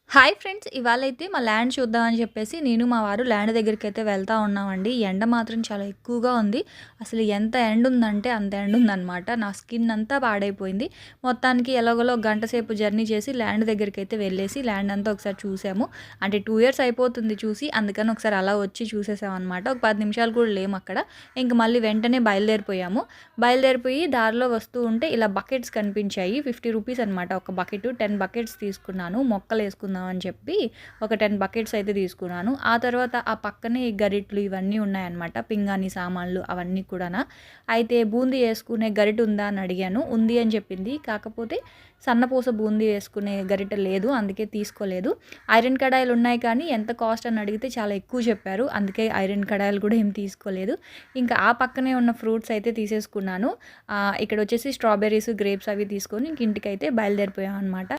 Hi friends! ఇవాళైతే మా land చూద్దామని చెప్పేసి నేను, మా వారు ల్యాండ్ దగ్గరికైతే వెళ్తా ఉన్నామండి. ఎండ మాత్రం చాలా ఎక్కువగా ఉంది. అసలు ఎంత ఎండుందంటే అంత ఎండుందనమాట. నా స్కిన్ అంతా పాడైపోయింది. మొత్తానికి ఎలాగోలా ఒక గంట సేపు జర్నీ చేసి ల్యాండ్ దగ్గరికైతే వెళ్ళేసి ల్యాండ్ అంతా ఒకసారి చూసాము. అంటే 2 ఇయర్స్ అయిపోతుంది చూసి. అందుకని ఒకసారి అలా వచ్చి చూసేసామనమాట. ఒక 10 నిమిషాలు కూడా లేమక్కడ. ఇంక మళ్ళీ వెంటనే బయలుదేరిపోయాము. బయలుదేరిపోయి దారిలో వస్తూ ఉంటే ఇలా బకెట్స్ కనిపించాయి. 50 రూపీస్ అనమాట ఒక బకెట్. 10 బకెట్స్ తీసుకున్నాను. మొక్కలేసుకుందాం అని చెప్పి ఒక 10 బకెట్స్ అయితే తీసుకున్నాను. ఆ తర్వాత ఆ పక్కనే గరిట్లు ఇవన్నీ ఉన్నాయన్నమాట. పింగాణి సామాన్లు అవన్నీ కూడానా. అయితే బూందీ వేసుకునే గరిట ఉందా అని అడిగాను. ఉంది అని చెప్పింది. కాకపోతే సన్నపూస బూందీ వేసుకునే గరిట లేదు, అందుకే తీసుకోలేదు. ఐరన్ కడాయిలు ఉన్నాయి కానీ ఎంత కాస్ట్ అని అడిగితే చాలా ఎక్కువ చెప్పారు. అందుకే ఐరన్ కడాయిలు కూడా ఏం తీసుకోలేదు. ఇంకా ఆ పక్కనే ఉన్న ఫ్రూట్స్ అయితే తీసేసుకున్నాను. ఇక్కడ వచ్చేసి స్ట్రాబెర్రీస్, గ్రేప్స్ అవి తీసుకొని ఇంక ఇంటికైతే బయలుదేరిపోయాం అనమాట.